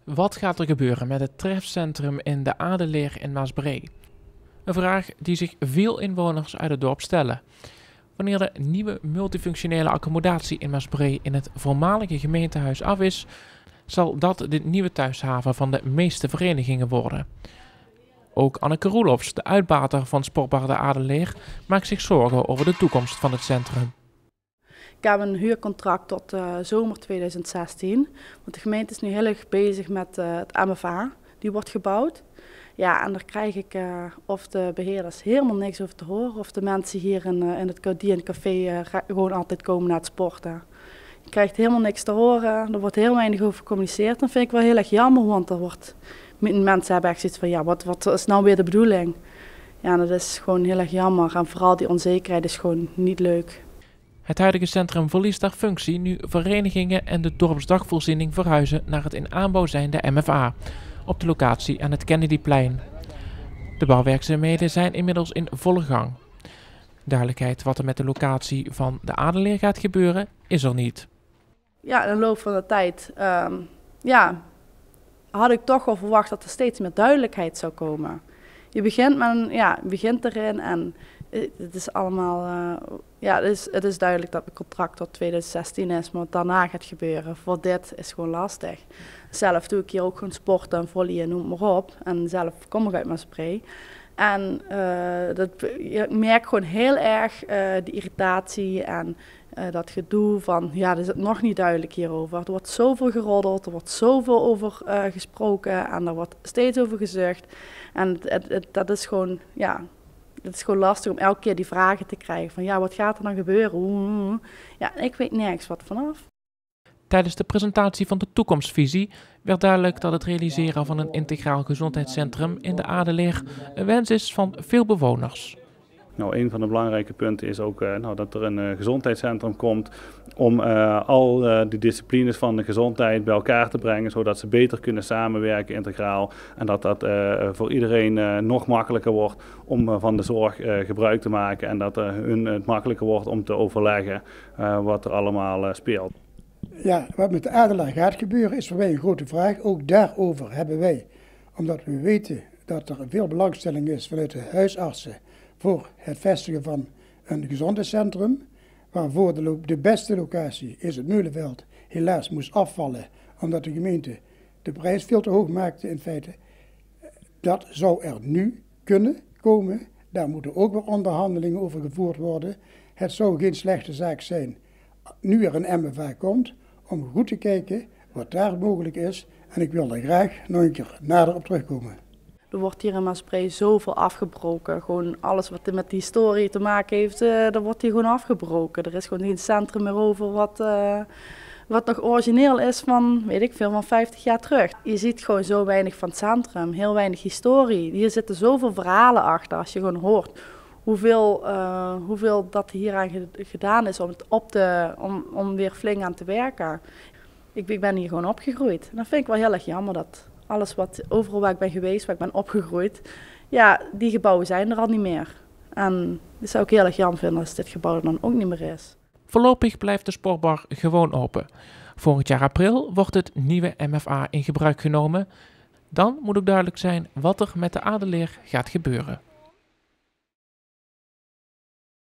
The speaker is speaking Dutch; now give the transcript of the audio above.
Wat gaat er gebeuren met het trefcentrum in de Adelleer in Maasbree? Een vraag die zich veel inwoners uit het dorp stellen. Wanneer de nieuwe multifunctionele accommodatie in Maasbree in het voormalige gemeentehuis af is, zal dat de nieuwe thuishaven van de meeste verenigingen worden. Ook Anneke Roelofs, de uitbater van Sportbar de Adelleer, maakt zich zorgen over de toekomst van het centrum. Ik heb een huurcontract tot zomer 2016. Want de gemeente is nu heel erg bezig met het MFA. Die wordt gebouwd. Ja, en daar krijg ik of de beheerders helemaal niks over te horen. Of de mensen hier in het café gewoon altijd komen naar het sporten. Je krijgt helemaal niks te horen. Er wordt heel weinig over gecommuniceerd. Dat vind ik wel heel erg jammer. Want mensen hebben echt zoiets van, ja, wat is nou weer de bedoeling? Ja, dat is gewoon heel erg jammer. En vooral die onzekerheid is gewoon niet leuk. Het huidige centrum verliest haar functie nu verenigingen en de dorpsdagvoorziening verhuizen naar het in aanbouw zijnde MFA, op de locatie aan het Kennedyplein. De bouwwerkzaamheden zijn inmiddels in volle gang. Duidelijkheid wat er met de locatie van de Adelleer gaat gebeuren, is er niet. Ja, in de loop van de tijd had ik toch wel verwacht dat er steeds meer duidelijkheid zou komen. Je begint erin en het is allemaal, het is duidelijk dat mijn contract tot 2016 is, maar wat daarna gaat gebeuren, voor dit is gewoon lastig. Zelf doe ik hier ook gewoon sporten en volley en noem maar op. En zelf kom ik uit Maasbree. En je merkt gewoon heel erg de irritatie en dat gedoe van, ja, er is het nog niet duidelijk hierover. Er wordt zoveel geroddeld, er wordt zoveel over gesproken en er wordt steeds over gezucht. En dat is gewoon, het is gewoon lastig om elke keer die vragen te krijgen van, ja, wat gaat er dan gebeuren? Ja, ik weet nergens wat vanaf. Tijdens de presentatie van de toekomstvisie werd duidelijk dat het realiseren van een integraal gezondheidscentrum in de Adelleer een wens is van veel bewoners. Nou, een van de belangrijke punten is ook dat er een gezondheidscentrum komt om al de disciplines van de gezondheid bij elkaar te brengen, zodat ze beter kunnen samenwerken integraal en dat voor iedereen nog makkelijker wordt om van de zorg gebruik te maken en dat het makkelijker wordt om te overleggen wat er allemaal speelt. Ja, wat met de Adelleer gaat gebeuren is voor mij een grote vraag. Ook daarover hebben wij, omdat we weten dat er veel belangstelling is vanuit de huisartsen voor het vestigen van een gezondheidscentrum, waarvoor de beste locatie is het Meulenveld helaas moest afvallen, omdat de gemeente de prijs veel te hoog maakte in feite. Dat zou er nu kunnen komen. Daar moeten ook weer onderhandelingen over gevoerd worden. Het zou geen slechte zaak zijn, nu er een MFA komt, om goed te kijken wat daar mogelijk is. En ik wil daar graag nog een keer nader op terugkomen. Er wordt hier in Maasbree zoveel afgebroken. Gewoon alles wat met die historie te maken heeft, daar wordt hier gewoon afgebroken. Er is gewoon geen centrum meer over wat nog origineel is van, weet ik veel, van 50 jaar terug. Je ziet gewoon zo weinig van het centrum, heel weinig historie. Hier zitten zoveel verhalen achter als je gewoon hoort hoeveel dat hier aan gedaan is om weer flink aan te werken. Ik ben hier gewoon opgegroeid. En dat vind ik wel heel erg jammer dat alles overal waar ik ben geweest, waar ik ben opgegroeid, ja, die gebouwen zijn er al niet meer. En dat zou ik heel erg jammer vinden als dit gebouw er dan ook niet meer is. Voorlopig blijft de sportbar gewoon open. Volgend jaar april wordt het nieuwe MFA in gebruik genomen. Dan moet ook duidelijk zijn wat er met de Adelleer gaat gebeuren.